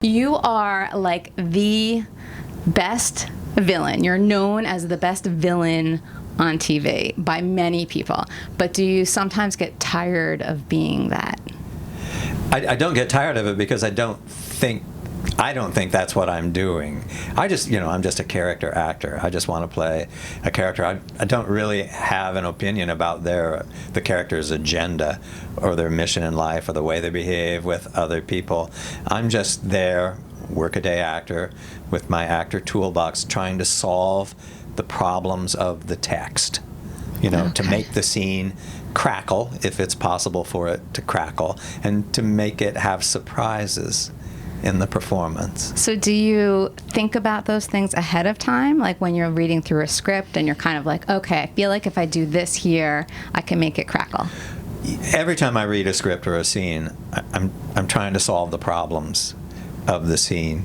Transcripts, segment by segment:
You are like the best villain. You're known as the best villain on TV by many people. But do you sometimes get tired of being that? I don't get tired of it because I don't think that's what I'm doing. I'm just a character actor. I just want to play a character. I don't really have an opinion about the character's agenda or their mission in life or the way they behave with other people. I'm just there, workaday actor, with my actor toolbox, trying to solve the problems of the text. To make the scene crackle, if it's possible for it to crackle, and to make it have surprises in the performance. So do you think about those things ahead of time? Like when you're reading through a script and you're kind of like, okay, I feel like if I do this here, I can make it crackle. Every time I read a script or a scene, I'm trying to solve the problems of the scene.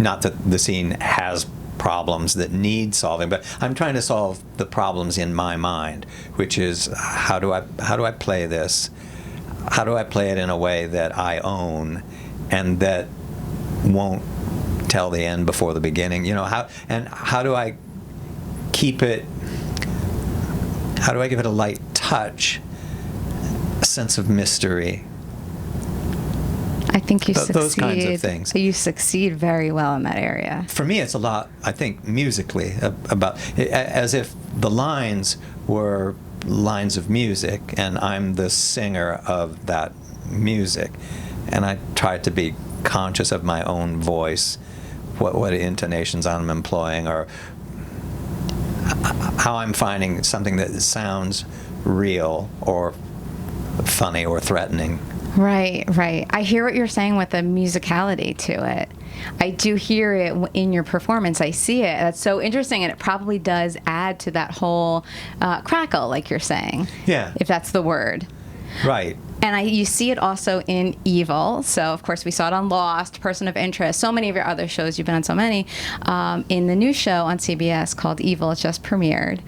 Not that the scene has problems that need solving, but I'm trying to solve the problems in my mind, which is how do I play this? How do I play it in a way that I own and that won't tell the end before the beginning? How do I keep it? How do I give it a light touch, a sense of mystery? I think you succeed. Those kinds of things. You succeed very well in that area. For me, it's a lot, I think, musically, about as if the lines were lines of music, and I'm the singer of that music. And I try to be conscious of my own voice, what intonations I'm employing, or how I'm finding something that sounds real or funny or threatening. Right. I hear what you're saying with the musicality to it. I do hear it in your performance. I see it. That's so interesting, and it probably does add to that whole crackle, like you're saying. Yeah. If that's the word. Right. And you see it also in Evil. So, of course, we saw it on Lost, Person of Interest, so many of your other shows. You've been on so many. In the new show on CBS called Evil, it just premiered.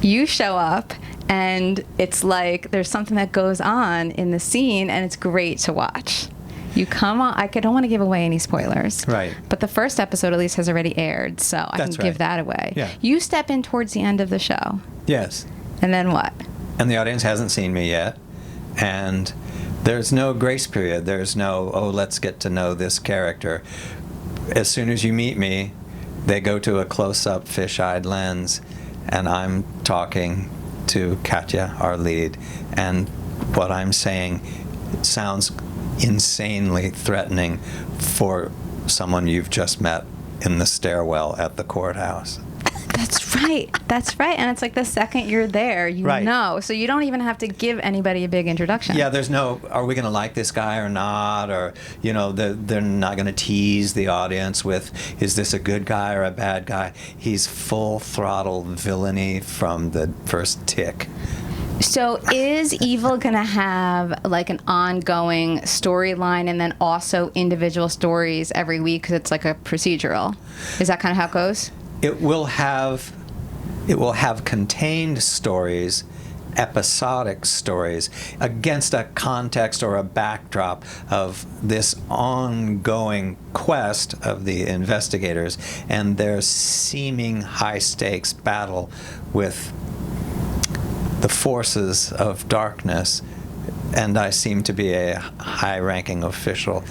You show up, and it's like there's something that goes on in the scene, and it's great to watch. You come on. I don't want to give away any spoilers. Right. But the first episode, at least, has already aired, so I can give that away. Yeah. You step in towards the end of the show. Yes. And then what? And the audience hasn't seen me yet. And there's no grace period. There's no, let's get to know this character. As soon as you meet me, they go to a close-up, fish-eyed lens, and I'm talking to Katya, our lead, and what I'm saying sounds insanely threatening for someone you've just met in the stairwell at the courthouse. That's right. And it's like the second you're there, you know. So you don't even have to give anybody a big introduction. Yeah, there's no, are we going to like this guy or not? Or, they're not going to tease the audience with, is this a good guy or a bad guy? He's full throttle villainy from the first tick. So is Evil going to have like an ongoing storyline and then also individual stories every week because it's like a procedural? Is that kind of how it goes? It will have contained stories, episodic stories, against a context or a backdrop of this ongoing quest of the investigators and their seeming high-stakes battle with the forces of darkness, and I seem to be a high-ranking official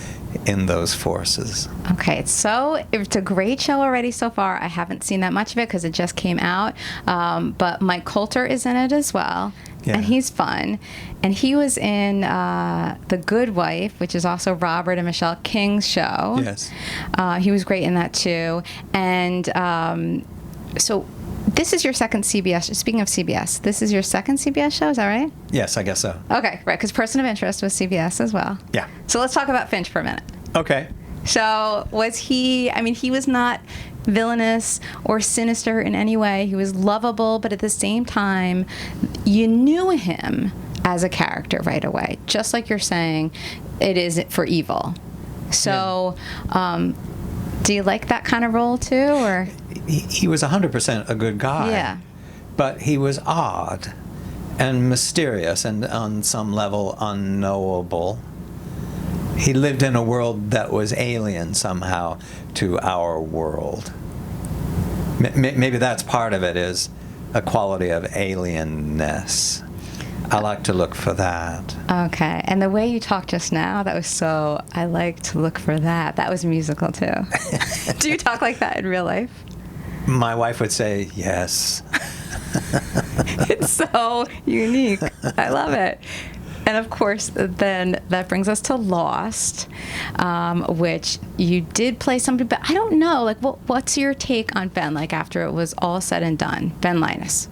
in those forces. Okay, so it's a great show already so far. I haven't seen that much of it because it just came out, but Mike Coulter is in it as well, and he's fun. And he was in The Good Wife, which is also Robert and Michelle King's show. Yes. He was great in that too. And so this is your second CBS, speaking of CBS, this is your second CBS show, is that right? Yes, I guess so. Okay, right, because Person of Interest was CBS as well. Yeah. So let's talk about Finch for a minute. Okay. So was he was not villainous or sinister in any way. He was lovable, but at the same time, you knew him as a character right away. Just like you're saying, it is for Evil. So, do you like that kind of role too, or? He was 100% a good guy. Yeah. But he was odd and mysterious and on some level unknowable. he lived in a world that was alien somehow to our world. Maybe that's part of it, is a quality of alienness. I like to look for that. Okay. And the way you talked just now, that was so, I like to look for that. That was musical too. Do you talk like that in real life? My wife would say yes. It's so unique. I love it. And of course, then that brings us to Lost, which you did play somebody, but I don't know, like, what's your take on Ben, like, after it was all said and done? Ben Linus.